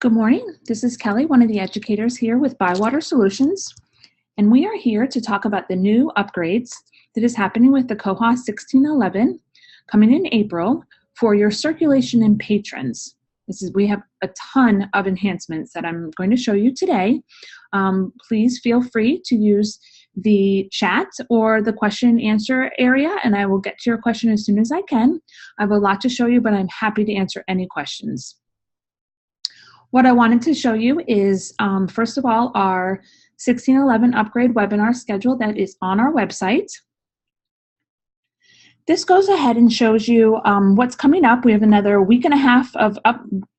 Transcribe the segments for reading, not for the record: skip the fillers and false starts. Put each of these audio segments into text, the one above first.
Good morning. This is Kelly, one of the educators here with Bywater Solutions, and we are here to talk about the new upgrades that is happening with the Koha 1611 coming in April for your circulation and patrons. We have a ton of enhancements that I'm going to show you today. Please feel free to use the chat or the question and answer area, and I will get to your question as soon as I can. I have a lot to show you, but I'm happy to answer any questions. What I wanted to show you is, first of all, our 1611 upgrade webinar schedule that is on our website. This goes ahead and shows you what's coming up. We have another week and a half of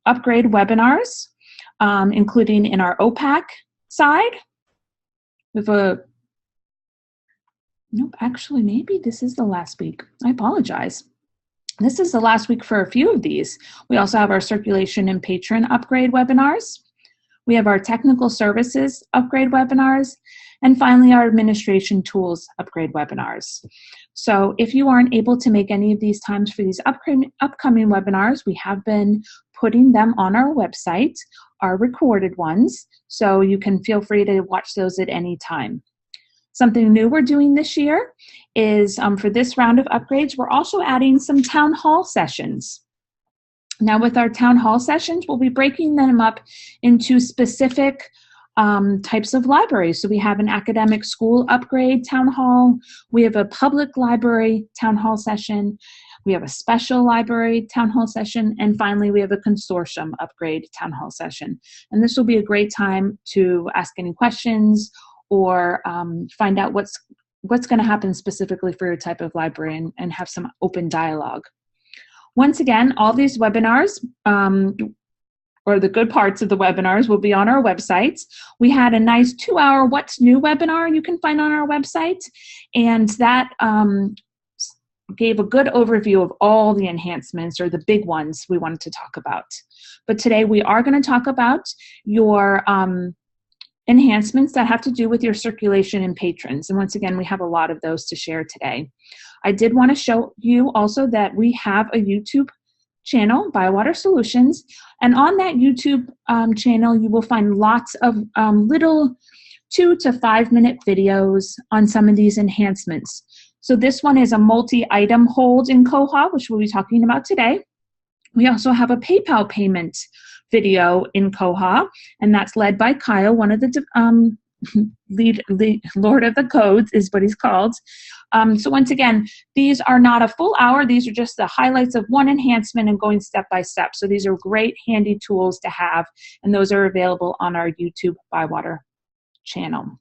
upgrade webinars, including in our OPAC side. We have nope, actually, maybe this is the last week. I apologize. This is the last week for a few of these. We also have our Circulation and Patron upgrade webinars. We have our Technical Services upgrade webinars. And finally, our Administration Tools upgrade webinars. So if you aren't able to make any of these times for these upcoming webinars, we have been putting them on our website, our recorded ones, so you can feel free to watch those at any time. Something new we're doing this year is for this round of upgrades, we're also adding some town hall sessions. Now with our town hall sessions, we'll be breaking them up into specific types of libraries. So we have an academic school upgrade town hall, we have a public library town hall session, we have a special library town hall session, and finally we have a consortium upgrade town hall session. And this will be a great time to ask any questions or find out what's going to happen specifically for your type of library and have some open dialogue. Once again, all these webinars, or the good parts of the webinars, will be on our website. We had a nice 2-hour What's New webinar you can find on our website, and that gave a good overview of all the enhancements, or the big ones we wanted to talk about. But today we are going to talk about your enhancements that have to do with your circulation and patrons. And once again, we have a lot of those to share today. I did want to show you also that we have a YouTube channel, Bywater Solutions, and on that YouTube channel, you will find lots of little 2 to 5 minute videos on some of these enhancements. So this one is a multi-item hold in Koha, which we'll be talking about today. We also have a PayPal payment video in Koha, and that's led by Kyle, one of the Lord of the Codes is what he's called. So once again, these are not a full hour. These are just the highlights of one enhancement and going step by step. So these are great handy tools to have, and those are available on our YouTube Bywater channel.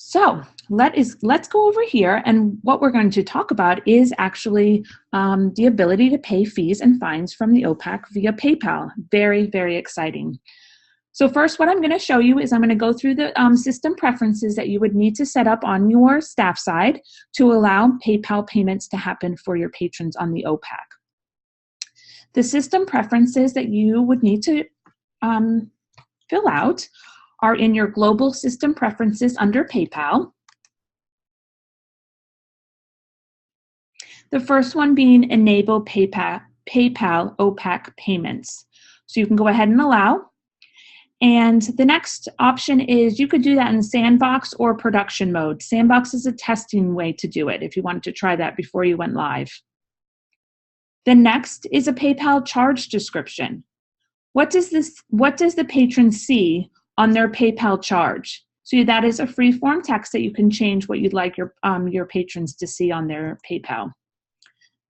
So let's go over here, and what we're going to talk about is actually the ability to pay fees and fines from the OPAC via PayPal. Very, very exciting. So first, what I'm going to show you is I'm going to go through the system preferences that you would need to set up on your staff side to allow PayPal payments to happen for your patrons on the OPAC. The system preferences that you would need to fill out are in your global system preferences under PayPal. The first one being enable PayPal OPAC payments. So you can go ahead and allow. And the next option is you could do that in sandbox or production mode. Sandbox is a testing way to do it if you wanted to try that before you went live. The next is a PayPal charge description. What does the patron see on their PayPal charge? So that is a free form text that you can change what you'd like your patrons to see on their PayPal.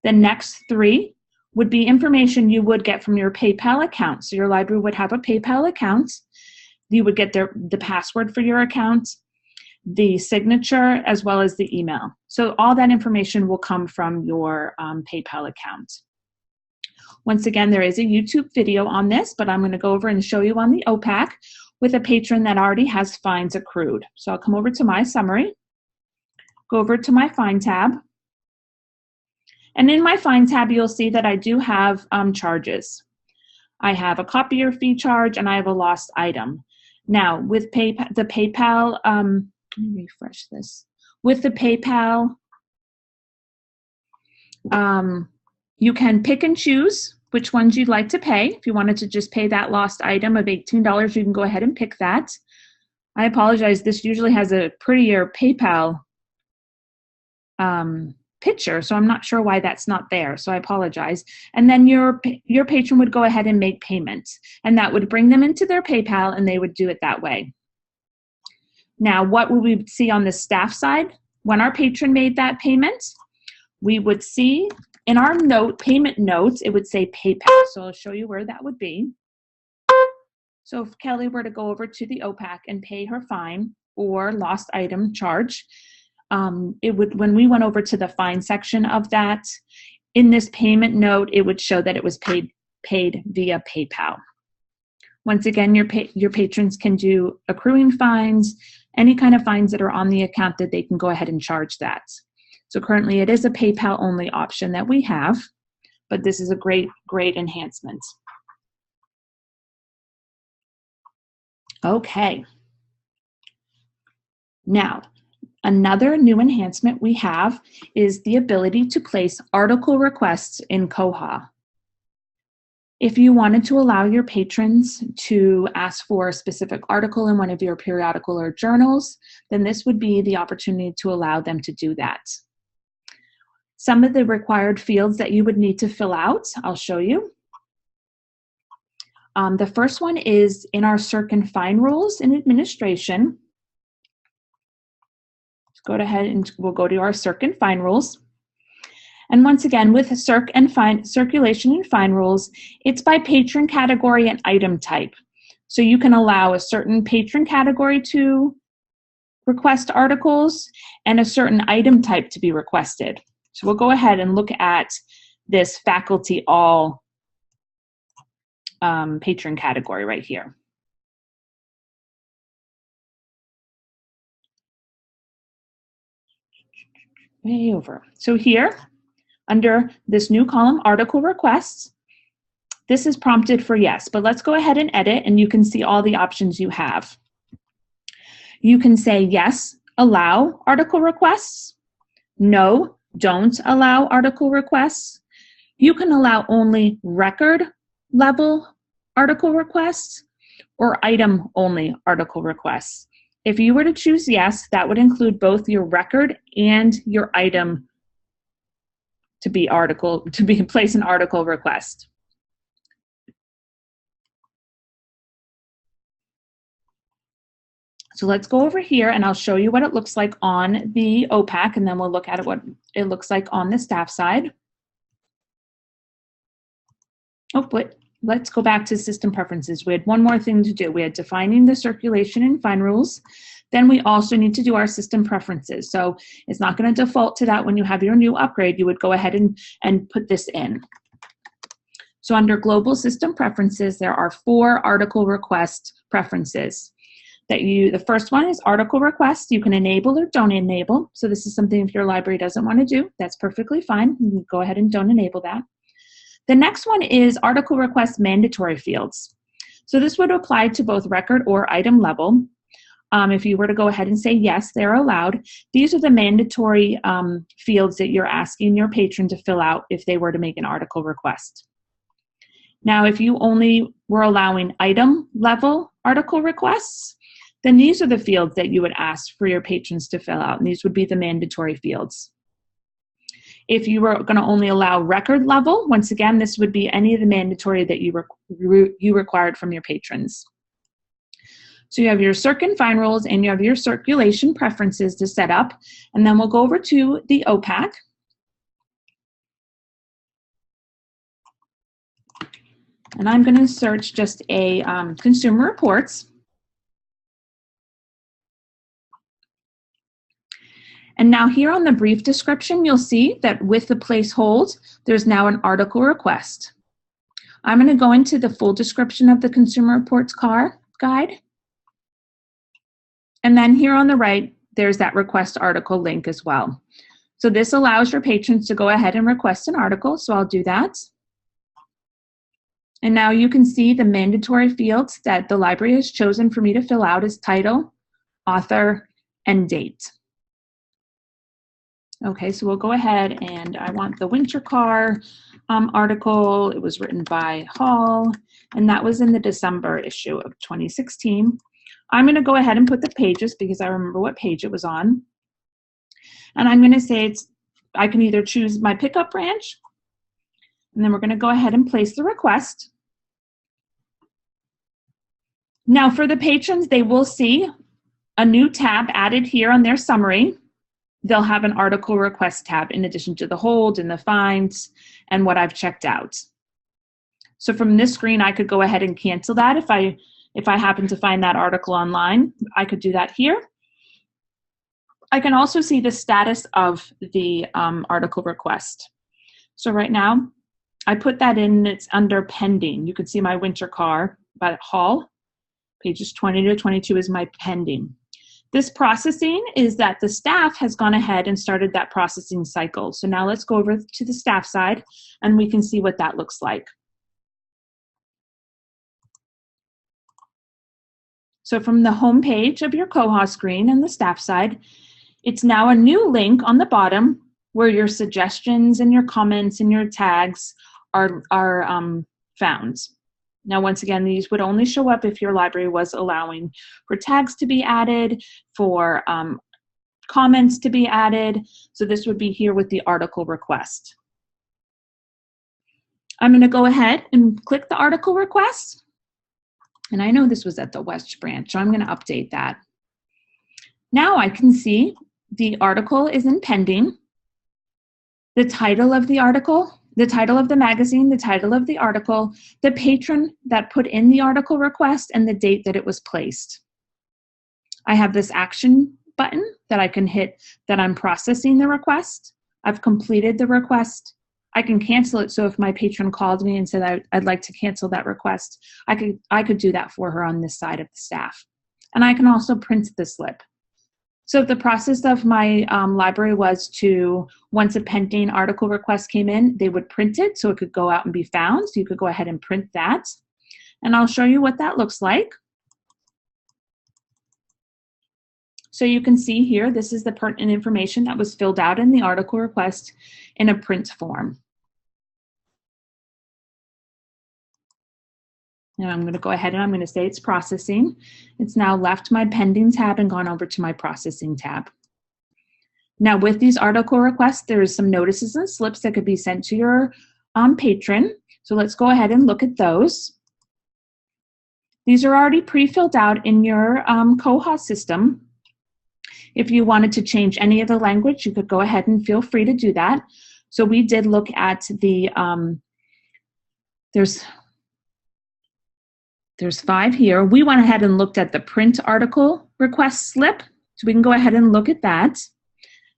The next 3 would be information you would get from your PayPal account. So your library would have a PayPal account. You would get the password for your account, the signature, as well as the email. So all that information will come from your PayPal account. Once again, there is a YouTube video on this, but I'm going to go over and show you on the OPAC with a patron that already has fines accrued. So I'll come over to my summary, go over to my fine tab, and in my fine tab, you'll see that I do have charges. I have a copier fee charge, and I have a lost item. Now, with the PayPal, let me refresh this. With the PayPal, you can pick and choose which ones you'd like to pay. If you wanted to just pay that lost item of $18, you can go ahead and pick that. I apologize, this usually has a prettier PayPal picture, so I'm not sure why that's not there, so I apologize. And then your patron would go ahead and make payment, and that would bring them into their PayPal, and they would do it that way. Now, what would we see on the staff side? When our patron made that payment, we would see in our payment notes, it would say PayPal, so I'll show you where that would be. So if Kelly were to go over to the OPAC and pay her fine or lost item charge, when we went over to the fine section of that, in this payment note, it would show that it was paid via PayPal. Once again, your patrons can do accruing fines, any kind of fines that are on the account that they can go ahead and charge that. So currently it is a PayPal only option that we have, but this is a great enhancement. Okay. Now, another new enhancement we have is the ability to place article requests in Koha. If you wanted to allow your patrons to ask for a specific article in one of your periodical or journals, then this would be the opportunity to allow them to do that. Some of the required fields that you would need to fill out, I'll show you. The first one is in our Circ and Fine rules in administration. Go ahead and we'll go to our Circ and Fine rules. And once again, with Circulation and Fine rules, it's by patron category and item type. So you can allow a certain patron category to request articles and a certain item type to be requested. So we'll go ahead and look at this faculty all patron category right here. Way over. So here, under this new column, article requests, this is prompted for yes, but let's go ahead and edit and you can see all the options you have. You can say yes, allow article requests, no, don't allow article requests. You can allow only record level article requests or item only article requests. If you were to choose yes, that would include both your record and your item to place an article request. So let's go over here and I'll show you what it looks like on the OPAC, and then we'll look at what it looks like on the staff side. Oh, but let's go back to system preferences. We had one more thing to do. We had defining the circulation and fine rules. Then we also need to do our system preferences. So it's not going to default to that when you have your new upgrade. You would go ahead and put this in. So under global system preferences, there are 4 article request preferences. The first one is article requests. You can enable or don't enable. So this is something if your library doesn't want to do, that's perfectly fine. You can go ahead and don't enable that. The next one is article request mandatory fields. So this would apply to both record or item level. If you were to go ahead and say yes, they're allowed. These are the mandatory fields that you're asking your patron to fill out if they were to make an article request. Now, if you only were allowing item level article requests, then these are the fields that you would ask for your patrons to fill out, and these would be the mandatory fields. If you were going to only allow record level, once again, this would be any of the mandatory that you required from your patrons. So you have your Circ and Fine rules and you have your circulation preferences to set up, and then we'll go over to the OPAC. And I'm going to search just a consumer reports. And now here on the brief description, you'll see that with the place hold, there's now an article request. I'm going to go into the full description of the consumer reports guide. And then here on the right, there's that request article link as well. So this allows your patrons to go ahead and request an article. So I'll do that. And now you can see the mandatory fields that the library has chosen for me to fill out as title, author, and date. Okay, so we'll go ahead and I want the winter car. article. It was written by Hall, and that was in the December issue of 2016. I'm going to go ahead and put the pages because I remember what page it was on. And I'm going to say I can either choose my pickup branch, and then we're going to go ahead and place the request. Now for the patrons, they will see a new tab added here on their summary. They'll have an article request tab in addition to the hold and the finds and what I've checked out. So from this screen, I could go ahead and cancel that if I happen to find that article online. I could do that here. I can also see the status of the article request. So right now, I put that in, it's under pending. You can see my winter car by Hall. Pages 20 to 22 is my pending. This processing is that the staff has gone ahead and started that processing cycle. So now let's go over to the staff side and we can see what that looks like. So from the home page of your Koha screen and the staff side, it's now a new link on the bottom where your suggestions and your comments and your tags are found. Now, once again, these would only show up if your library was allowing for tags to be added, for comments to be added. So this would be here with the article request. I'm going to go ahead and click the article request. And I know this was at the West branch, so I'm going to update that. Now I can see the article is in pending, the title of the article, the title of the magazine, the title of the article, the patron that put in the article request, and the date that it was placed. I have this action button that I can hit that I'm processing the request. I've completed the request. I can cancel it, so if my patron called me and said I'd like to cancel that request, I could do that for her on this side of the staff. And I can also print the slip. So if the process of my library was to, once a pending article request came in, they would print it so it could go out and be found. So you could go ahead and print that. And I'll show you what that looks like. So you can see here, this is the pertinent information that was filled out in the article request in a print form. And I'm going to go ahead and I'm going to say it's processing. It's now left my pending tab and gone over to my processing tab. Now with these article requests, there's some notices and slips that could be sent to your patron. So let's go ahead and look at those. These are already pre-filled out in your Koha system. If you wanted to change any of the language, you could go ahead and feel free to do that. So we did look at the, there's 5 here. We went ahead and looked at the print article request slip. So we can go ahead and look at that.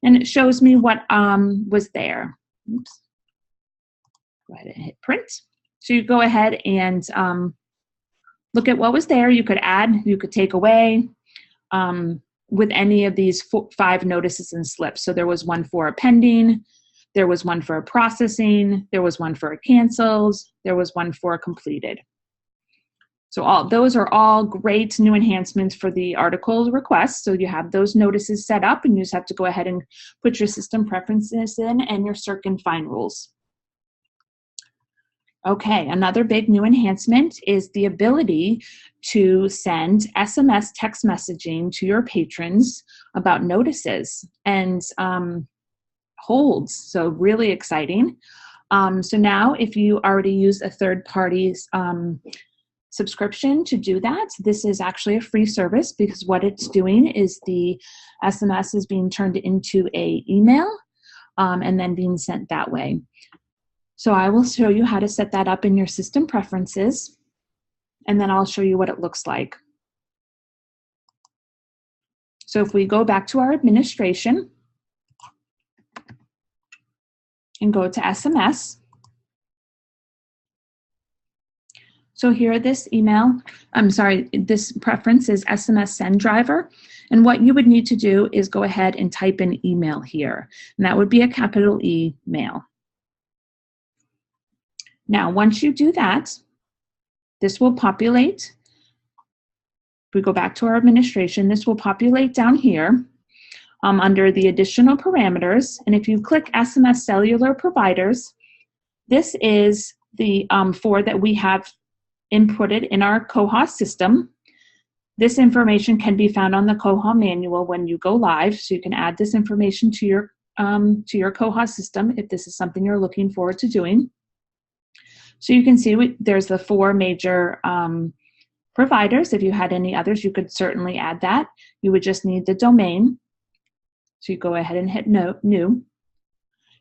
And it shows me what was there. Oops. Go ahead and hit print. So you go ahead and look at what was there. You could add, you could take away with any of these 5 notices and slips. So there was one for a pending, there was one for a processing, there was one for a canceled, there was one for a completed. So those are all great new enhancements for the article request. So you have those notices set up and you just have to go ahead and put your system preferences in and your circ and find rules. Okay, another big new enhancement is the ability to send SMS text messaging to your patrons about notices and holds. So really exciting. So now if you already use a third party's subscription to do that, this is actually a free service because what it's doing is the SMS is being turned into an email and then being sent that way. So I will show you how to set that up in your system preferences, and then I'll show you what it looks like. So if we go back to our administration and go to SMS, so here this this preference is SMS Send Driver. And what you would need to do is go ahead and type in email here. And that would be a capital E mail. Now, once you do that, this will populate. If we go back to our administration, this will populate down here under the additional parameters. And if you click SMS cellular providers, This is the 4 that we have inputted in our Koha system. This information can be found on the Koha manual when you go live, so you can add this information to your Koha system if this is something you're looking forward to doing. So you can see there's the 4 major providers. If you had any others, you could certainly add that. You would just need the domain. So you go ahead and hit new.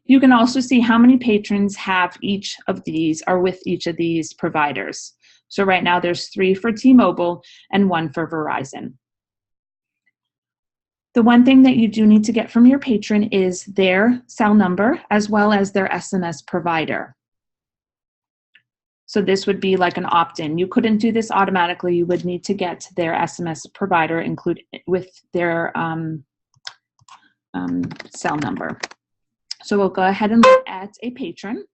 You can also see how many patrons have each of these, are with each of these providers. So right now there's 3 for T-Mobile and 1 for Verizon. The one thing that you do need to get from your patron is their cell number as well as their SMS provider. So this would be like an opt-in. You couldn't do this automatically. You would need to get their SMS provider included with their cell number. So we'll go ahead and look at a patron.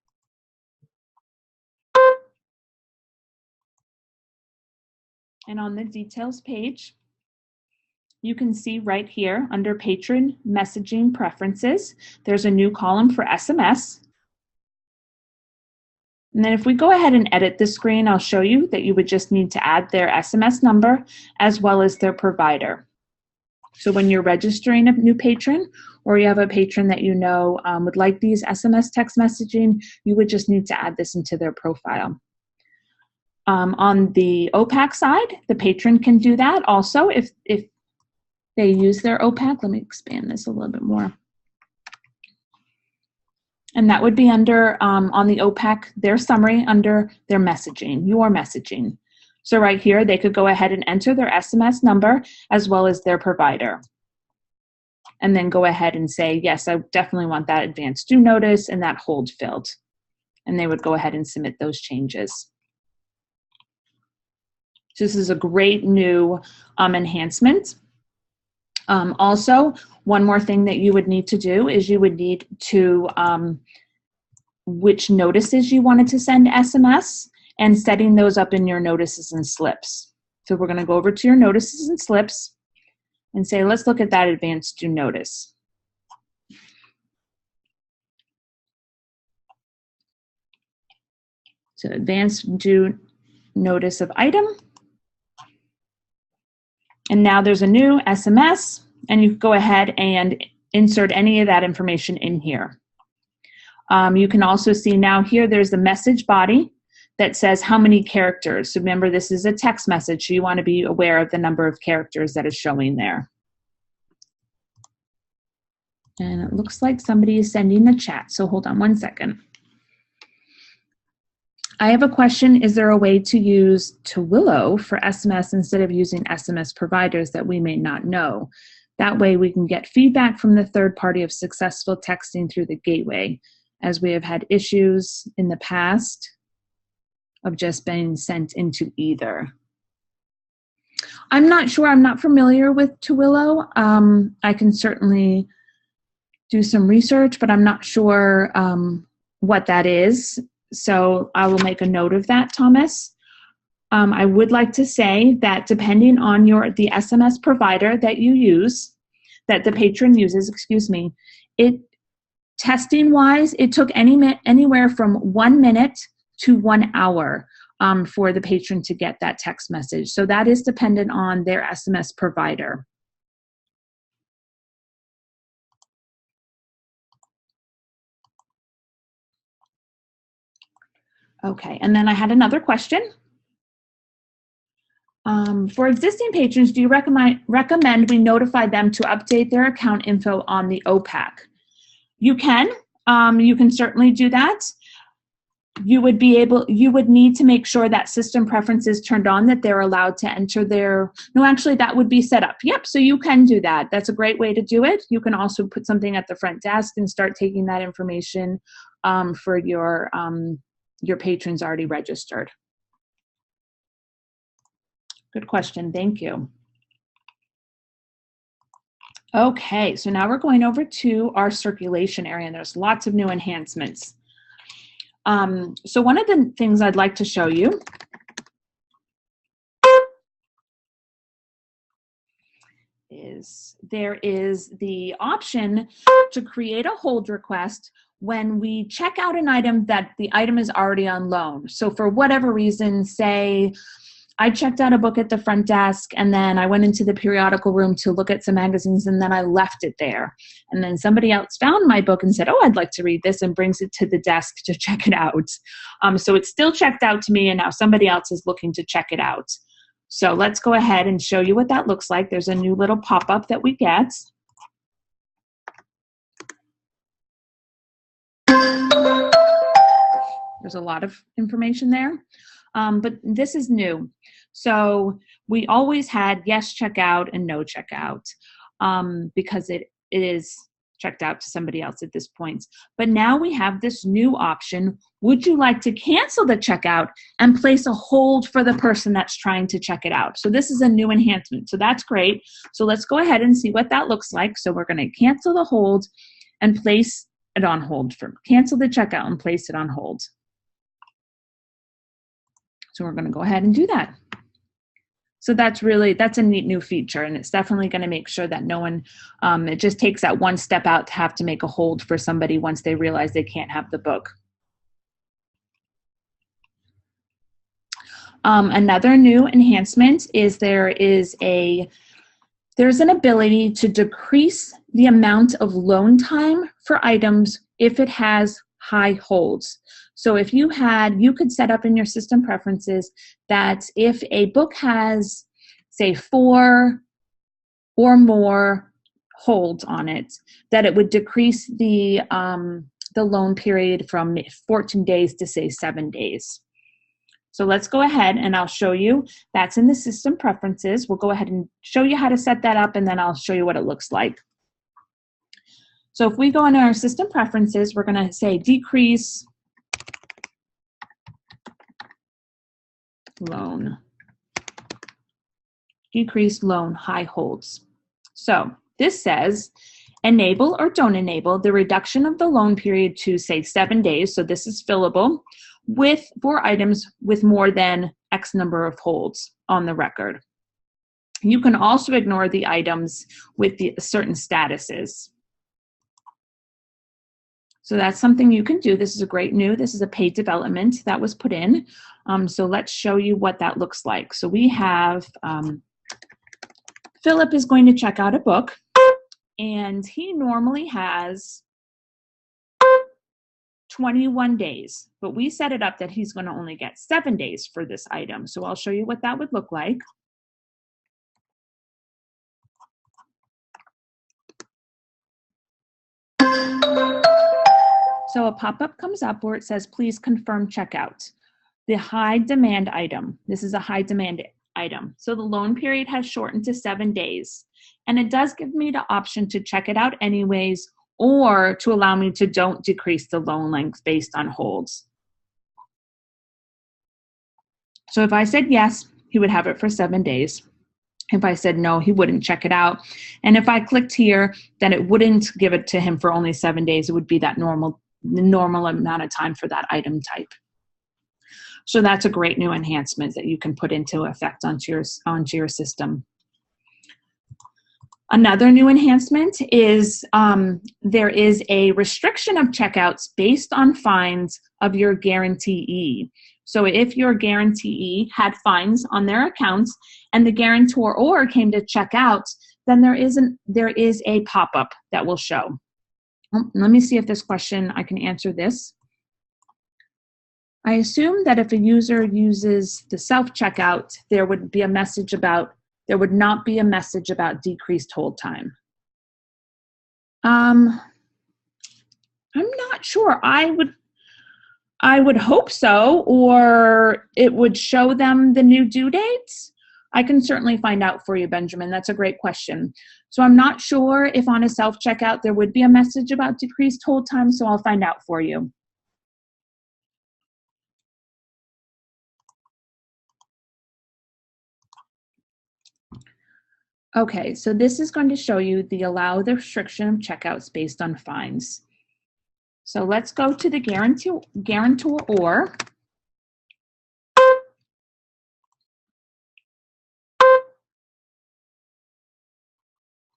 And on the details page, you can see right here under patron messaging preferences, there's a new column for SMS. And then if we go ahead and edit the screen, I'll show you that you would just need to add their SMS number as well as their provider. So when you're registering a new patron, or you have a patron that you know would like these SMS text messaging, you would just need to add this into their profile. On the OPAC side, the patron can do that also if they use their OPAC. Let me expand this a little bit more. And that would be under, on the OPAC, their summary under their messaging, your messaging. So right here, they could go ahead and enter their SMS number as well as their provider. And then go ahead and say, yes, I definitely want that advance due notice and that hold filled. And they would go ahead and submit those changes. So this is a great new enhancement. Also, one more thing that you would need to do is you would need to which notices you wanted to send SMS and setting those up in your notices and slips. So we're going to go over to your notices and slips and say, let's look at that advance due notice. So advance due notice of item. And now there's a new SMS, and you can go ahead and insert any of that information in here. You can also see now here there's the message body that says how many characters. So remember, this is a text message, so you want to be aware of the number of characters that is showing there. And it looks like somebody is sending the chat, so hold on one second. I have a question. Is there a way to use Twilio for SMS instead of using SMS providers that we may not know? That way we can get feedback from the third party of successful texting through the gateway, as we have had issues in the past of just being sent into either. I'm not sure. I'm not familiar with Twilio. I can certainly do some research, but I'm not sure what that is. So I will make a note of that, Thomas. I would like to say that depending on the SMS provider that you use, that the patron uses, excuse me, testing-wise, it took anywhere from 1 minute to 1 hour for the patron to get that text message. So that is dependent on their SMS provider. Okay, and then I had another question. For existing patrons, do you recommend we notify them to update their account info on the OPAC? You can certainly do that. You would need to make sure that system preferences turned on, that they're allowed to enter no, actually that would be set up. Yep, so you can do that. That's a great way to do it. You can also put something at the front desk and start taking that information for your patrons already registered. Good question, thank you. Okay, so now we're going over to our circulation area, and there's lots of new enhancements. So one of the things I'd like to show you is there is the option to create a hold request when we check out an item that the item is already on loan. So for whatever reason, say I checked out a book at the front desk and then I went into the periodical room to look at some magazines and then I left it there. And then somebody else found my book and said, oh, I'd like to read this, and brings it to the desk to check it out. So it's still checked out to me, and now somebody else is looking to check it out. So let's go ahead and show you what that looks like. There's a new little pop-up that we get. There's a lot of information there, but this is new. So we always had yes checkout and no checkout because it is checked out to somebody else at this point. But now we have this new option. Would you like to cancel the checkout and place a hold for the person that's trying to check it out? So this is a new enhancement. So that's great. So let's go ahead and see what that looks like. So we're going to cancel the hold and place it on hold. Cancel the checkout and place it on hold. So we're going to go ahead and do that. So that's a neat new feature, and it's definitely going to make sure that no one, it just takes that one step out to have to make a hold for somebody once they realize they can't have the book. Another new enhancement is there's an ability to decrease the amount of loan time for items if it has high holds. So if you could set up in your system preferences that if a book has, say, 4 or more holds on it, that it would decrease the loan period from 14 days to, say, 7 days. So let's go ahead and I'll show you. That's in the system preferences. We'll go ahead and show you how to set that up, and then I'll show you what it looks like. So if we go into our system preferences, we're going to say decrease loan. Decrease loan high holds. So this says enable or don't enable the reduction of the loan period to, say, 7 days. So this is fillable for items with more than X number of holds on the record. You can also ignore the items with the certain statuses. So that's something you can do. This is this is a paid development that was put in. So let's show you what that looks like. So we have, Philip is going to check out a book, and he normally has 21 days, but we set it up that he's going to only get 7 days for this item. So I'll show you what that would look like. So a pop-up comes up where it says, please confirm checkout. The high demand item. This is a high demand item. So the loan period has shortened to 7 days. And it does give me the option to check it out anyways, or to allow me to don't decrease the loan length based on holds. So if I said yes, he would have it for 7 days. If I said no, he wouldn't check it out. And if I clicked here, then it wouldn't give it to him for only 7 days. It would be that normal amount of time for that item type. So that's a great new enhancement that you can put into effect onto your system. Another new enhancement is there is a restriction of checkouts based on fines of your guarantee. So if your guarantee had fines on their accounts and the guarantor came to check out, then there is a pop-up that will show. Let me see if this question, I can answer this. I assume that if a user uses the self-checkout, there would not be a message about decreased hold time. I'm not sure. I would hope so, or it would show them the new due dates. I can certainly find out for you, Benjamin. That's a great question. So I'm not sure if on a self-checkout there would be a message about decreased hold time, so I'll find out for you. Okay, so this is going to show you allow the restriction of checkouts based on fines. So let's go to the guarantor.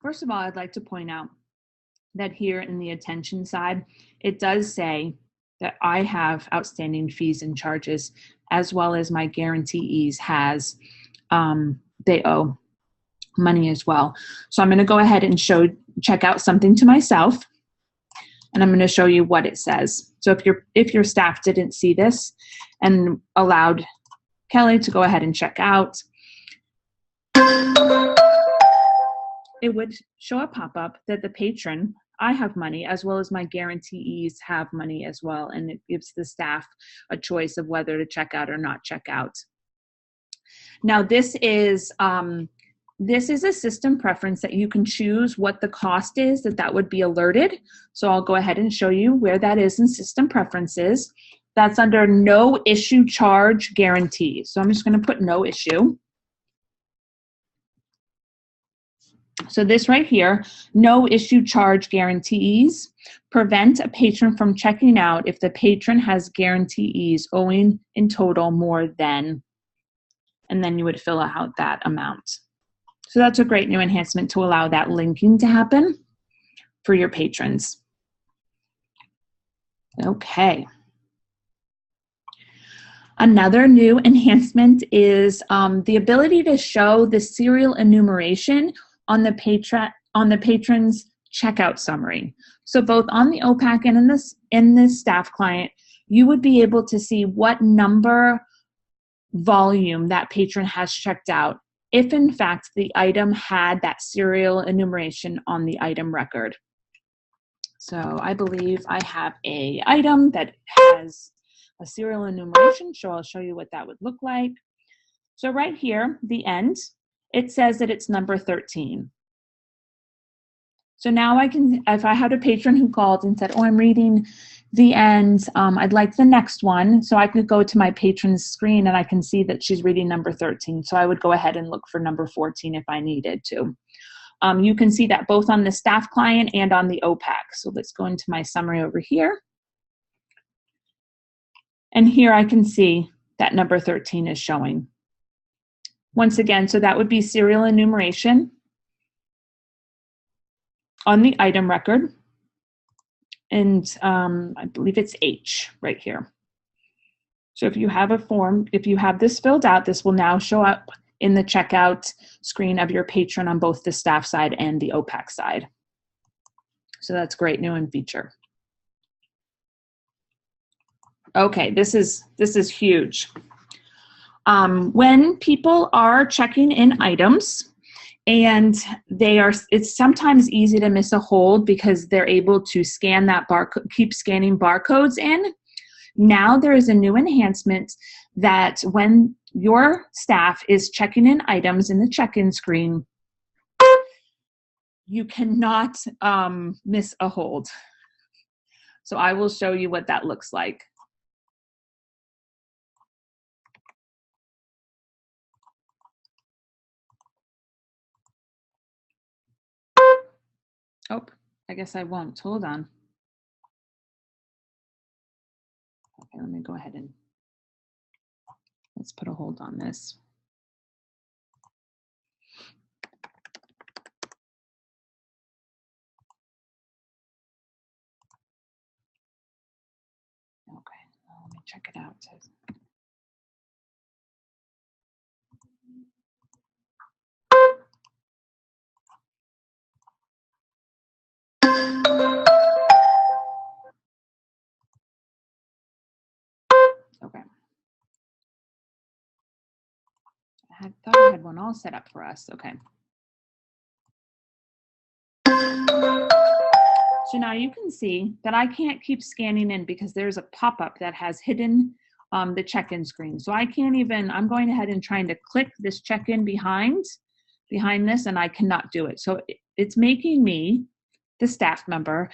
First of all, I'd like to point out that here in the attention side, it does say that I have outstanding fees and charges, as well as my guarantees has, they owe money as well. So I'm going to go ahead and check out something to myself, and I'm going to show you what it says. So if your staff didn't see this and allowed Kelly to go ahead and check out, it would show a pop-up that the patron, I have money, as well as my guarantees have money as well, and it gives the staff a choice of whether to check out or not check out. Now this is a system preference that you can choose what the cost is that would be alerted. So I'll go ahead and show you where that is in system preferences. That's under no issue charge guarantee. So I'm just going to put no issue. So this right here, no issue charge guarantees, prevent a patron from checking out if the patron has guarantees owing in total more than, and then you would fill out that amount. So that's a great new enhancement to allow that linking to happen for your patrons. Okay. Another new enhancement is the ability to show the serial enumeration on the patron's checkout summary. So both on the OPAC and in this staff client, you would be able to see what number volume that patron has checked out, if in fact the item had that serial enumeration on the item record. So I believe I have an item that has a serial enumeration, so I'll show you what that would look like. So right here, the end, it says that it's number 13. So now I can, if I had a patron who called and said, oh, I'm reading the end, I'd like the next one. So I could go to my patron's screen and I can see that she's reading number 13. So I would go ahead and look for number 14 if I needed to. You can see that both on the staff client and on the OPAC. So let's go into my summary over here. And here I can see that number 13 is showing. Once again, so that would be serial enumeration on the item record. And I believe it's H right here. So if you have a form, if you have this filled out, this will now show up in the checkout screen of your patron on both the staff side and the OPAC side. So that's great new and feature. Okay, this is huge. When people are checking in items and it's sometimes easy to miss a hold because they're able to scan that barcode, keep scanning barcodes in. Now there is a new enhancement that when your staff is checking in items in the check-in screen, you cannot miss a hold. So I will show you what that looks like. Oh, I guess I won't. Hold on. Okay, let me go ahead and let's put a hold on this. Okay, let me check it out. Okay. I thought I had one all set up for us. Okay. So now you can see that I can't keep scanning in because there's a pop-up that has hidden the check-in screen. So I can't even, I'm going ahead and trying to click this check-in behind this, and I cannot do it. So it's making me, the staff member,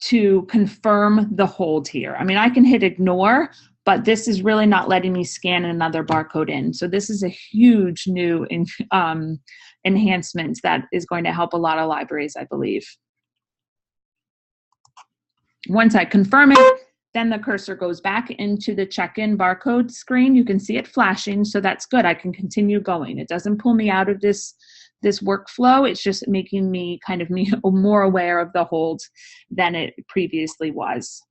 to confirm the hold here. I mean, I can hit ignore, but this is really not letting me scan another barcode in. So this is a huge new enhancement that is going to help a lot of libraries, I believe. Once I confirm it, then the cursor goes back into the check-in barcode screen. You can see it flashing, so that's good. I can continue going. It doesn't pull me out of this this workflow. It's just making me kind of more aware of the hold than it previously was.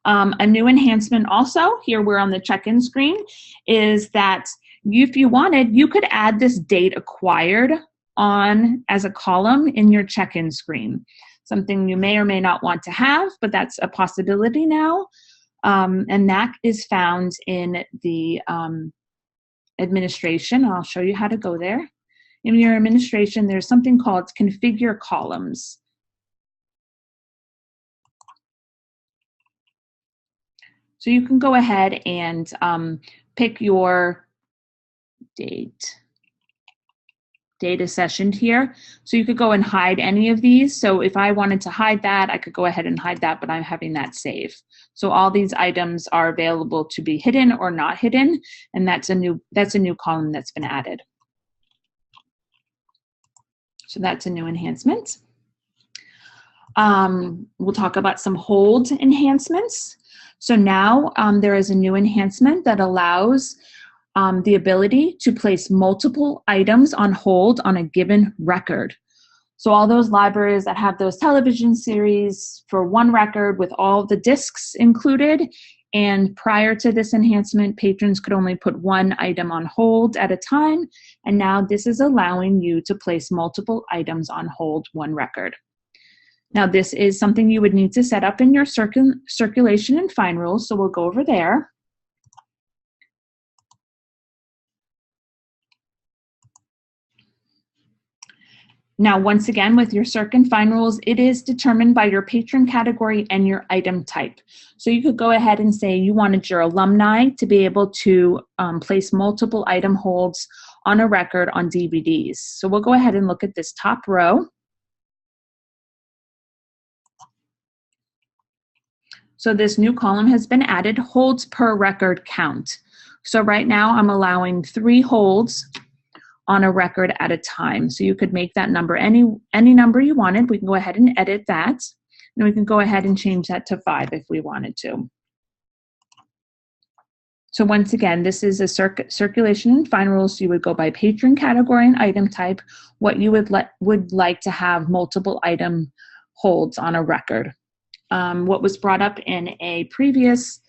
A new enhancement also, here we're on the check-in screen, is that if you wanted, you could add this date acquired on as a column in your check-in screen. Something you may or may not want to have, but that's a possibility now. And that is found in the administration. I'll show you how to go there. In your administration, there's something called configure columns. So you can go ahead and pick your data session here. So you could go and hide any of these. So if I wanted to hide that, I could go ahead and hide that, but I'm having that save. So all these items are available to be hidden or not hidden, and that's a new column that's been added. So that's a new enhancement. We'll talk about some hold enhancements. So now there is a new enhancement that allows the ability to place multiple items on hold on a given record. So all those libraries that have those television series for one record with all the discs included, and prior to this enhancement, patrons could only put one item on hold at a time, and now this is allowing you to place multiple items on hold one record. Now this is something you would need to set up in your circulation and find rules, so we'll go over there. Now, once again, with your circ and find rules, it is determined by your patron category and your item type. So you could go ahead and say you wanted your alumni to be able to place multiple item holds on a record on DVDs. So we'll go ahead and look at this top row. So this new column has been added, holds per record count. So right now I'm allowing 3 holds on a record at a time. So you could make that number any number you wanted. We can go ahead and edit that. And we can go ahead and change that to 5 if we wanted to. So once again, this is a circulation and find rules. So you would go by patron category and item type, what you would like to have multiple item holds on a record. What was brought up in a previous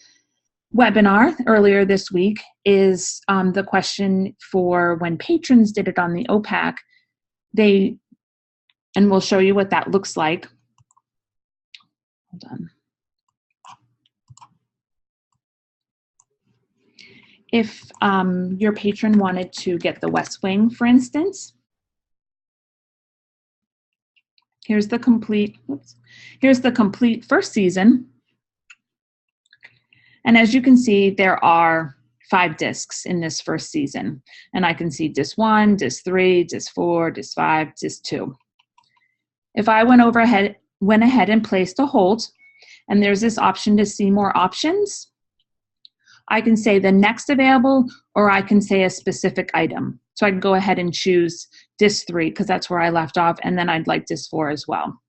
webinar earlier this week is the question for when patrons did it on the OPAC, and we'll show you what that looks like. Hold on. If your patron wanted to get the West Wing, for instance, here's the complete first season. And as you can see, there are 5 discs in this first season. And I can see disc 1, disc 3, disc 4, disc 5, disc 2. If I went ahead and placed a hold, and there's this option to see more options, I can say the next available, or I can say a specific item. So I can go ahead and choose disc 3 because that's where I left off, and then I'd like disc 4 as well.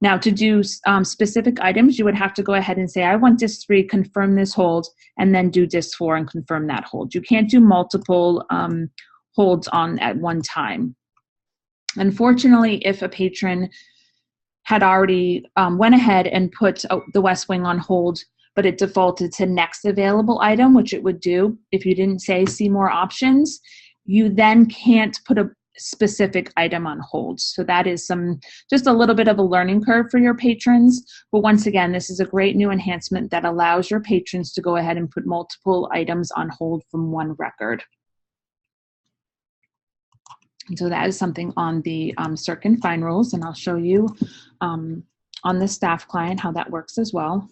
Now to do specific items, you would have to go ahead and say, I want disc 3, confirm this hold, and then do disc 4 and confirm that hold. You can't do multiple holds on at one time. Unfortunately, if a patron had already went ahead and put the West Wing on hold, but it defaulted to next available item, which it would do if you didn't say see more options, you then can't put a specific item on hold. So that is just a little bit of a learning curve for your patrons. But once again, this is a great new enhancement that allows your patrons to go ahead and put multiple items on hold from one record. And so that is something on the circ and find rules, and I'll show you on the staff client how that works as well.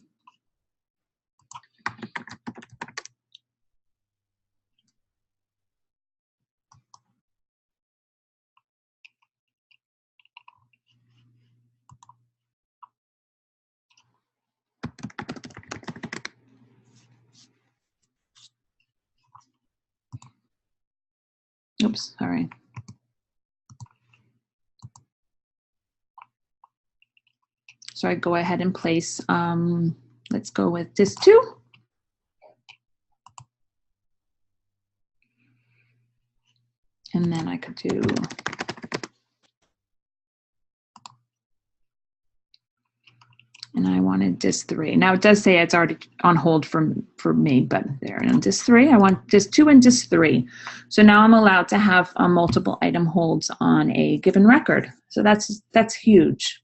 Oops, sorry. So I go ahead and place, let's go with disc 2. And then I could do, and I wanted DIS 3. Now it does say it's already on hold for me, but there, and DIS 3, I want DIS 2 and DIS 3. So now I'm allowed to have multiple item holds on a given record. So that's huge.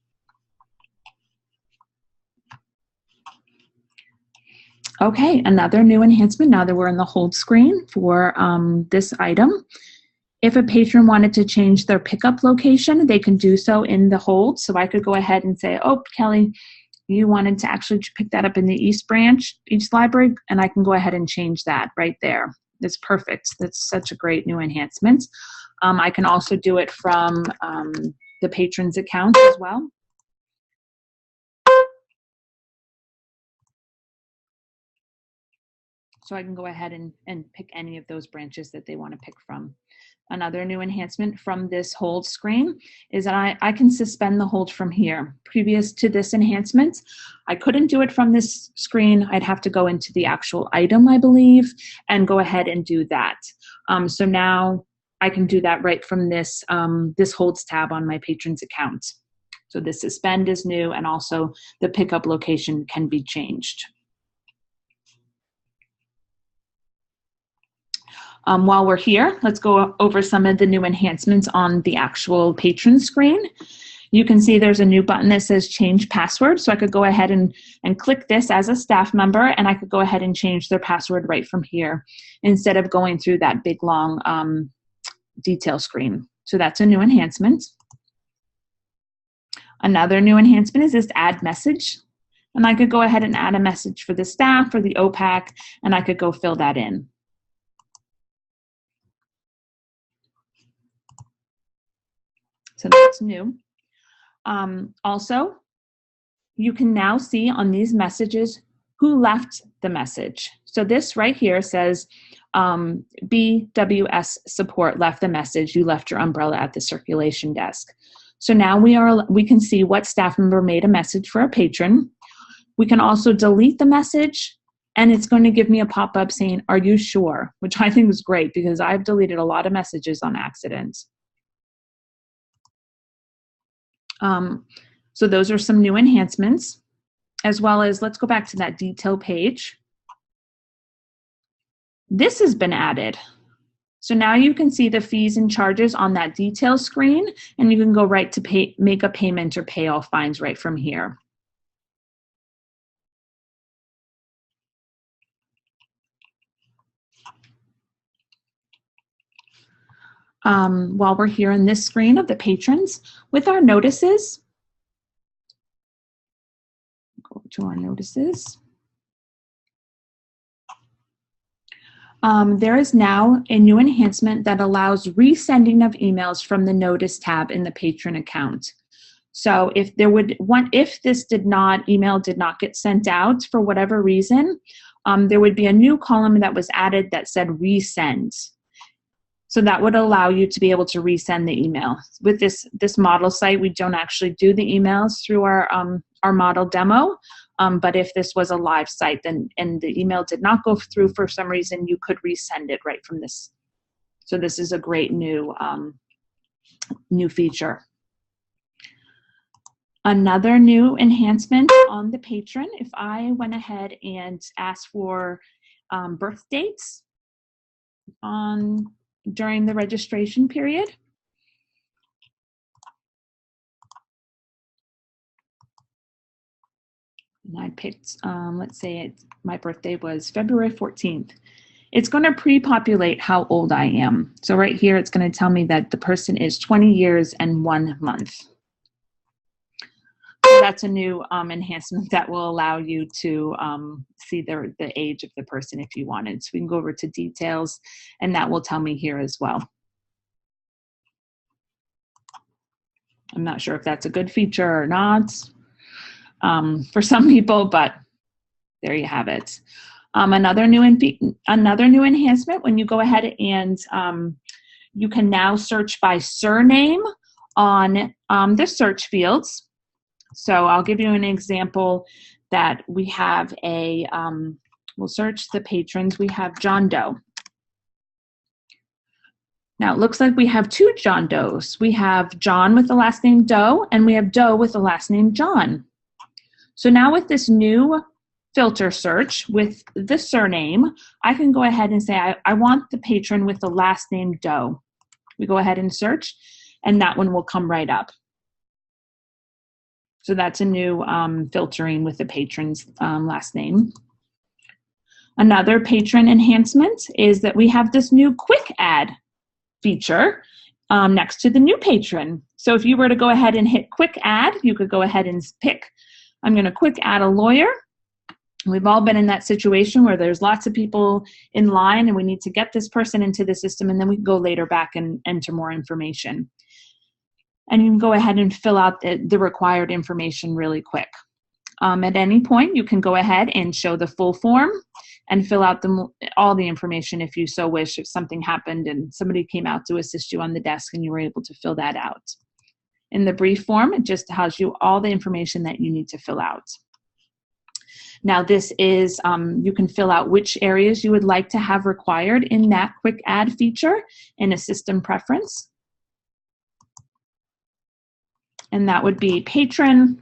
Okay, another new enhancement now that we're in the hold screen for this item. If a patron wanted to change their pickup location, they can do so in the hold. So I could go ahead and say, oh, Kelly, you wanted to actually pick that up in the East Branch, East Library, and I can go ahead and change that right there. That's perfect. That's such a great new enhancement. I can also do it from the patron's account as well. So I can go ahead and pick any of those branches that they want to pick from. Another new enhancement from this hold screen is that I can suspend the hold from here. Previous to this enhancement, I couldn't do it from this screen. I'd have to go into the actual item, I believe, and go ahead and do that. So now I can do that right from this, this holds tab on my patron's account. So the suspend is new, and also the pickup location can be changed. While we're here, let's go over some of the new enhancements on the actual patron screen. You can see there's a new button that says change password. So I could go ahead and click this as a staff member, and I could go ahead and change their password right from here instead of going through that big long detail screen. So that's a new enhancement. Another new enhancement is this add message. And I could go ahead and add a message for the staff or the OPAC, and I could go fill that in. So that's new. Also, you can now see on these messages who left the message. So this right here says BWS support left the message. You left your umbrella at the circulation desk. So now we can see what staff member made a message for a patron. We can also delete the message, and it's going to give me a pop-up saying, "Are you sure?" Which I think is great because I've deleted a lot of messages on accident. So those are some new enhancements, as well as, let's go back to that detail page. This has been added. So now you can see the fees and charges on that detail screen, and you can go right to make a payment or pay all fines right from here. While we're here in this screen of the patrons, with our notices, go to our notices. There is now a new enhancement that allows resending of emails from the notice tab in the patron account. So if this email did not get sent out for whatever reason, there would be a new column that was added that said resend. So that would allow you to be able to resend the email. With this model site, we don't actually do the emails through our model demo. But if this was a live site and the email did not go through for some reason, you could resend it right from this. So this is a great new feature. Another new enhancement on the patron, if I went ahead and asked for birth dates during the registration period, and I picked, let's say my birthday was February 14th. It's going to pre-populate how old I am. So right here, it's going to tell me that the person is 20 years and 1 month. So that's a new enhancement that will allow you to see the age of the person if you wanted. So we can go over to details, and that will tell me here as well. I'm not sure if that's a good feature or not for some people, but there you have it. Another new enhancement, when you go ahead and you can now search by surname on the search fields. So I'll give you an example that we have we'll search the patrons. We have John Doe. Now it looks like we have two John Does. We have John with the last name Doe, and we have Doe with the last name John. So now with this new filter search with the surname, I can go ahead and say I want the patron with the last name Doe. We go ahead and search, and that one will come right up. So that's a new filtering with the patron's last name. Another patron enhancement is that we have this new quick add feature next to the new patron. So if you were to go ahead and hit quick add, you could go ahead and pick, I'm going to quick add a lawyer. We've all been in that situation where there's lots of people in line and we need to get this person into the system, and then we can go later back and enter more information. And you can go ahead and fill out the required information really quick. At any point, you can go ahead and show the full form and fill out all the information if you so wish, if something happened and somebody came out to assist you on the desk and you were able to fill that out. In the brief form, it just tells you all the information that you need to fill out. Now this is, you can fill out which areas you would like to have required in that quick add feature in a system preference. And that would be patron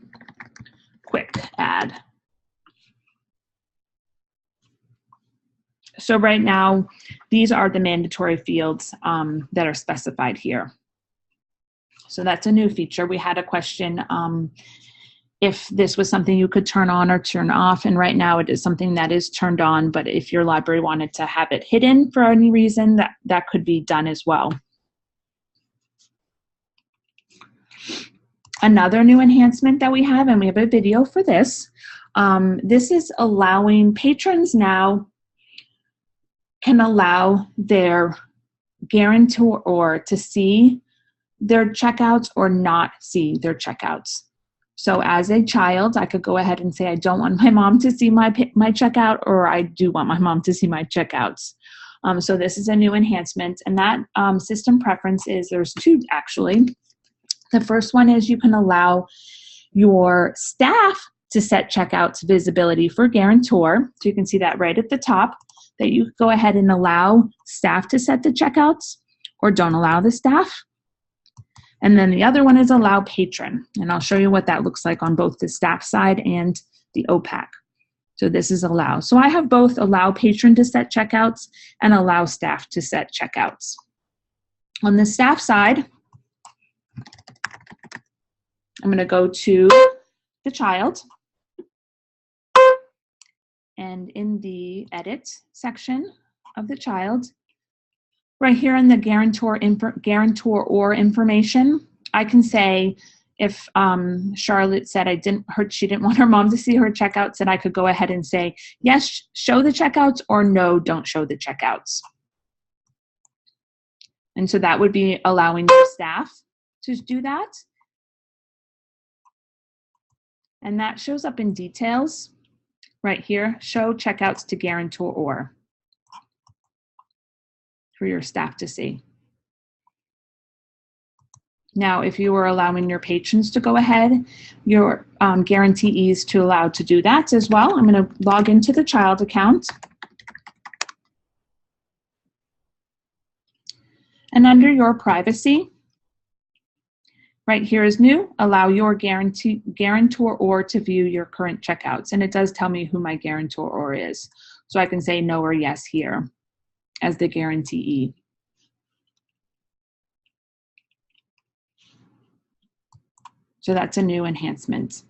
quick add. So right now, these are the mandatory fields that are specified here. So that's a new feature. We had a question if this was something you could turn on or turn off, and right now it is something that is turned on, but if your library wanted to have it hidden for any reason, that could be done as well. Another new enhancement that we have, and we have a video for this, this is allowing patrons now can allow their guarantor to see their checkouts or not see their checkouts. So as a child, I could go ahead and say, I don't want my mom to see my checkout, or I do want my mom to see my checkouts. So this is a new enhancement, and that system preference is, there's two actually. The first one is you can allow your staff to set checkouts visibility for guarantor. So you can see that right at the top, that you go ahead and allow staff to set the checkouts or don't allow the staff. And then the other one is allow patron. And I'll show you what that looks like on both the staff side and the OPAC. So this is allow. So I have both allow patron to set checkouts and allow staff to set checkouts. On the staff side, I'm going to go to the child. And in the edit section of the child, right here in the guarantor or information, I can say if Charlotte said she didn't want her mom to see her checkouts, then I could go ahead and say, yes, show the checkouts, or no, don't show the checkouts. And so that would be allowing your staff to do that. And that shows up in details right here, show checkouts to guarantor or, for your staff to see. Now, if you were allowing your patrons to go ahead, your guarantees to allow to do that as well. I'm going to log into the child account. And under your privacy, right here is new, allow your guarantor or to view your current checkouts. And it does tell me who my guarantor or is. So I can say no or yes here as the guarantee. So that's a new enhancement.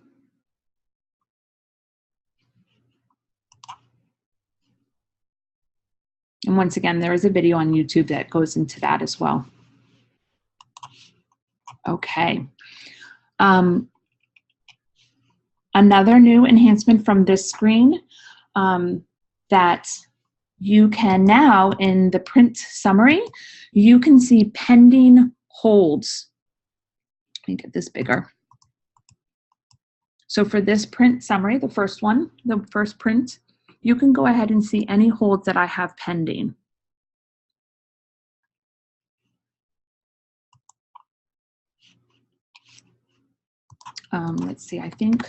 And once again, there is a video on YouTube that goes into that as well. Okay. Another new enhancement from this screen that you can now, in the print summary, you can see pending holds. Let me get this bigger. So for this print summary, the first one, the first print, you can go ahead and see any holds that I have pending. Let's see, I think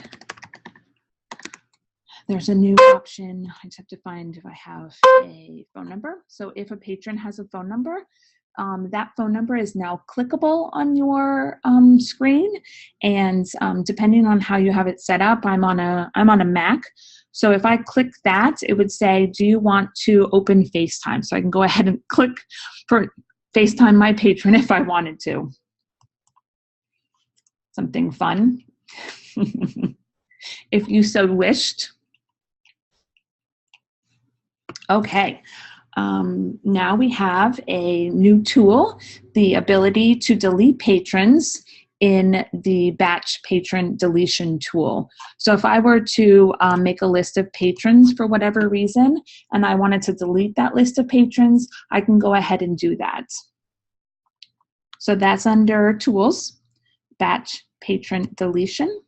there's a new option. I just have to find if I have a phone number. So if a patron has a phone number, that phone number is now clickable on your screen, and depending on how you have it set up, I'm on a Mac. So if I click that, it would say, do you want to open FaceTime? So I can go ahead and click for FaceTime my patron if I wanted to. Something fun, if you so wished. Okay. Now we have a new tool, the ability to delete patrons in the batch patron deletion tool. So if I were to make a list of patrons for whatever reason, and I wanted to delete that list of patrons, I can go ahead and do that. So that's under Tools, Batch Patron Deletion.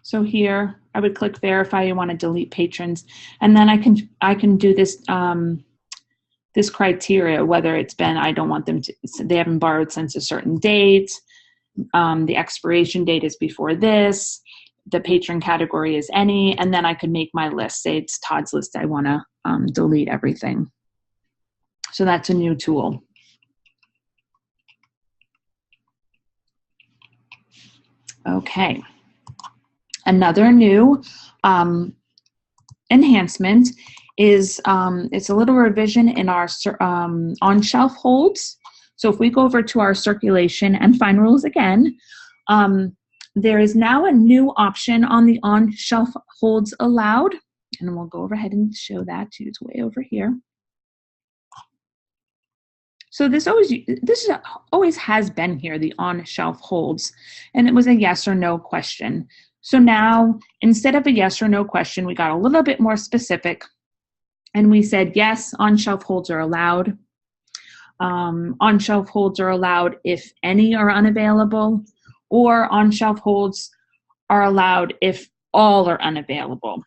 So here, I would click Verify. You want to delete patrons, and then I can do this this criteria, whether it's been, I don't want them to, they haven't borrowed since a certain date, the expiration date is before this, the patron category is any, and then I could make my list. Say it's Todd's list. I want to delete everything. So that's a new tool. Okay. Another new enhancement is it's a little revision in our on-shelf holds. So if we go over to our circulation and find rules again, there is now a new option on the on-shelf holds allowed, and we'll go ahead and show that to you. It's way over here. So this always has been here, the on-shelf holds, and it was a yes or no question. So now, instead of a yes or no question, we got a little bit more specific, and we said, yes, on-shelf holds are allowed. On-shelf holds are allowed if any are unavailable, or on-shelf holds are allowed if all are unavailable.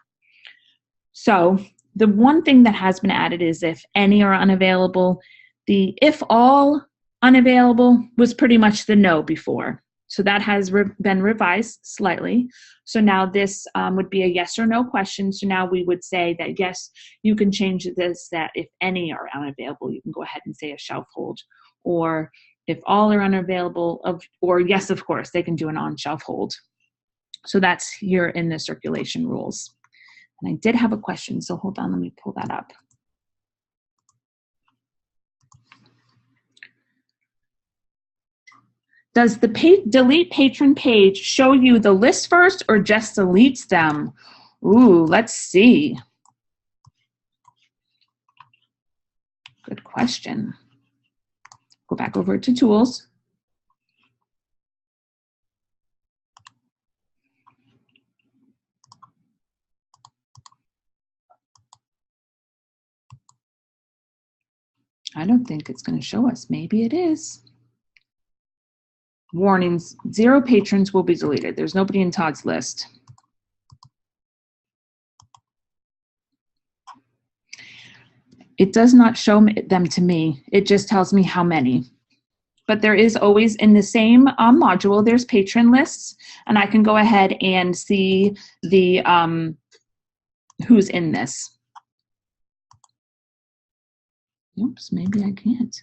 So the one thing that has been added is if any are unavailable. The if all unavailable was pretty much the no before. So that has been revised slightly. So now this would be a yes or no question. So now we would say that yes, you can change this, that if any are unavailable, you can go ahead and say a shelf hold. Or if all are unavailable, or yes, of course, they can do an on-shelf hold. So that's here in the circulation rules. And I did have a question, so hold on, let me pull that up. Does the delete patron page show you the list first or just deletes them? Ooh, let's see. Good question. Go back over to Tools. I don't think it's going to show us. Maybe it is. Warnings, 0 patrons will be deleted. There's nobody in Todd's list. It does not show them to me. It just tells me how many. But there is always, in the same module, there's patron lists, and I can go ahead and see the who's in this. Oops, maybe I can't.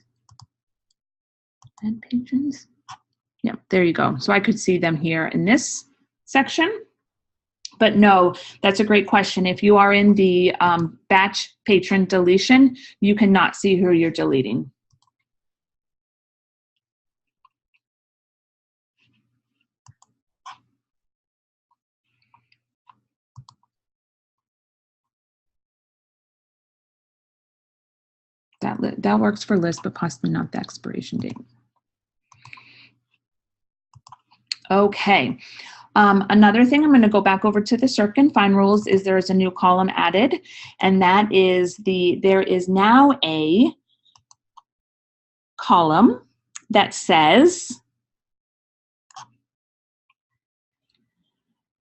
Add patrons. Yeah, there you go. So I could see them here in this section. But no, that's a great question. If you are in the batch patron deletion, you cannot see who you're deleting. That works for list, but possibly not the expiration date. Okay. Another thing, I'm going to go back over to the Circ and Find rules, is there is a new column added, and that is there is now a column that says,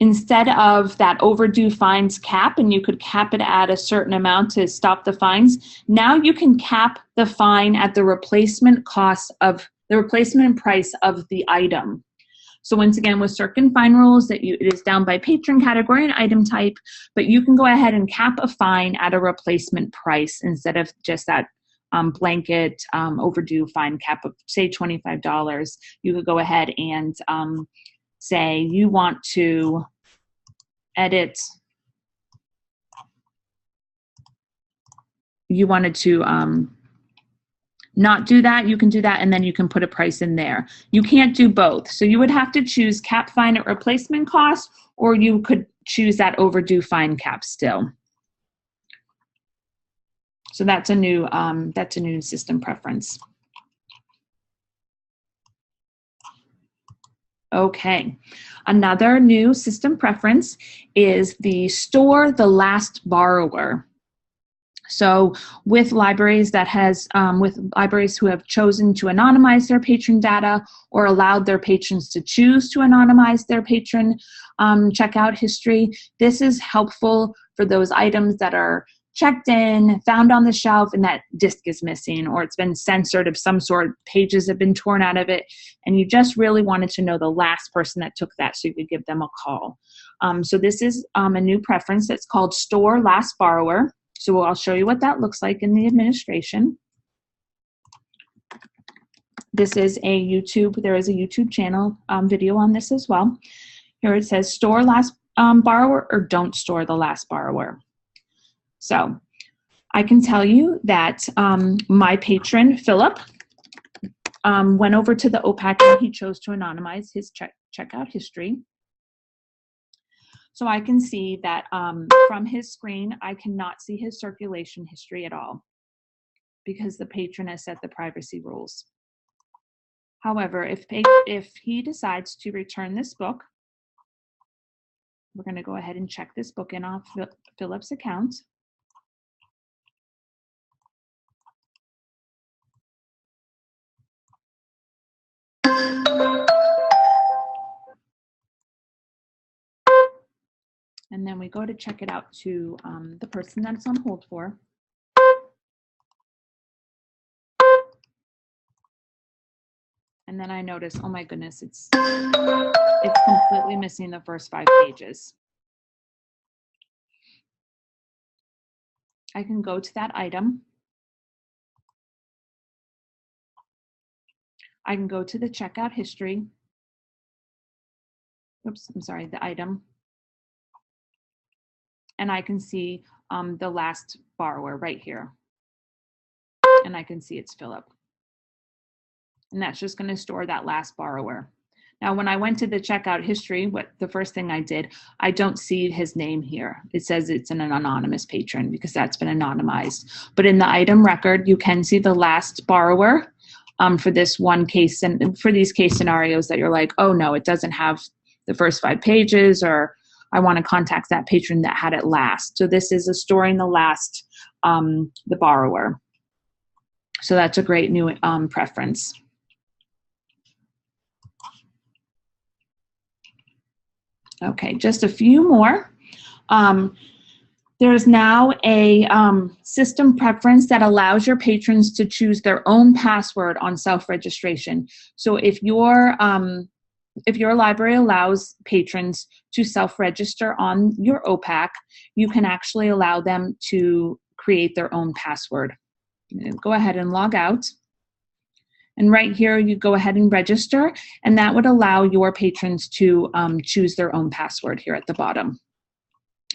instead of that overdue fines cap, and you could cap it at a certain amount to stop the fines, now you can cap the fine at the replacement cost of the replacement price of the item. So once again, with Circ and Fine rules, it is down by patron category and item type, but you can go ahead and cap a fine at a replacement price instead of just that blanket overdue fine cap of, say, $25. You could go ahead and say you want to edit, you wanted to not do that, you can do that, and then you can put a price in there. You can't do both. So you would have to choose cap fine at replacement cost, or you could choose that overdue fine cap still. So that's a new system preference. Okay, another new system preference is the store the last borrower. So with libraries with libraries who have chosen to anonymize their patron data or allowed their patrons to choose to anonymize their patron checkout history, this is helpful for those items that are checked in, found on the shelf, and that disk is missing, or it's been censored of some sort, pages have been torn out of it, and you just really wanted to know the last person that took that so you could give them a call. So this is a new preference that's called Store Last Borrower. So I'll show you what that looks like in the administration. This is a YouTube, there is a YouTube channel video on this as well. Here it says store last borrower or don't store the last borrower. So I can tell you that my patron, Philip, went over to the OPAC and he chose to anonymize his checkout history. So I can see that from his screen, I cannot see his circulation history at all because the patron has set the privacy rules. However, if he decides to return this book, we're going to go ahead and check this book in off Philip's account. And then we go to check it out to the person that it's on hold for. And then I notice, oh my goodness, it's completely missing the first 5 pages. I can go to that item. I can go to the checkout history. Oops, I'm sorry, the item. And I can see the last borrower right here. And I can see it's Philip. And that's just going to store that last borrower. Now, when I went to the checkout history, the first thing I did, I don't see his name here. It says it's an anonymous patron because that's been anonymized. But in the item record, you can see the last borrower for this one case, and for these case scenarios that you're like, oh no, it doesn't have the first 5 pages, or I want to contact that patron that had it last. So this is a storing the last, the borrower. So that's a great new preference. Okay, just a few more. There's now a system preference that allows your patrons to choose their own password on self-registration. So if your library allows patrons to self-register on your OPAC, you can actually allow them to create their own password. Go ahead and log out. And right here, you go ahead and register, and that would allow your patrons to choose their own password here at the bottom.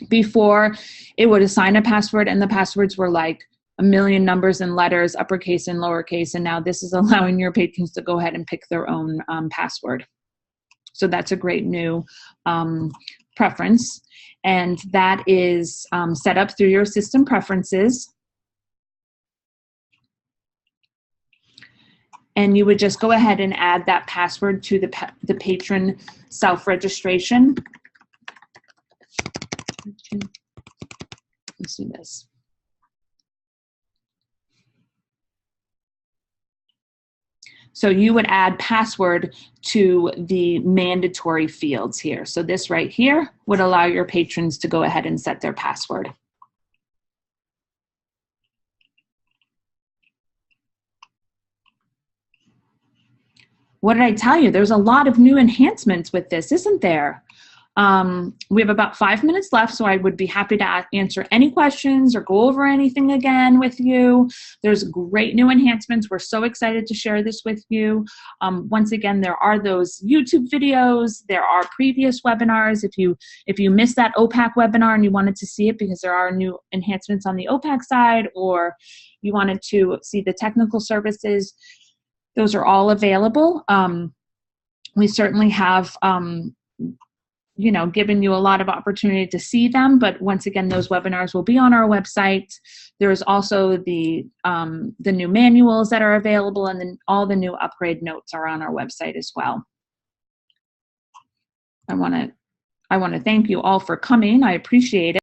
Before, it would assign a password, and the passwords were like a million numbers and letters, uppercase and lowercase, and now this is allowing your patrons to go ahead and pick their own password. So that's a great new preference, and that is set up through your system preferences. And you would just go ahead and add that password to the patron self-registration. Let's do this. So you would add password to the mandatory fields here. So this right here would allow your patrons to go ahead and set their password. What did I tell you? There's a lot of new enhancements with this, isn't there? We have about 5 minutes left, so I would be happy to answer any questions or go over anything again with you. There's great new enhancements. We're so excited to share this with you. Once again, there are those YouTube videos. There are previous webinars. If you missed that OPAC webinar and you wanted to see it because there are new enhancements on the OPAC side, or you wanted to see the technical services, those are all available. We certainly have given you a lot of opportunity to see them, but once again, those webinars will be on our website. There's also the new manuals that are available, and then all the new upgrade notes are on our website as well. I want to thank you all for coming. I appreciate it.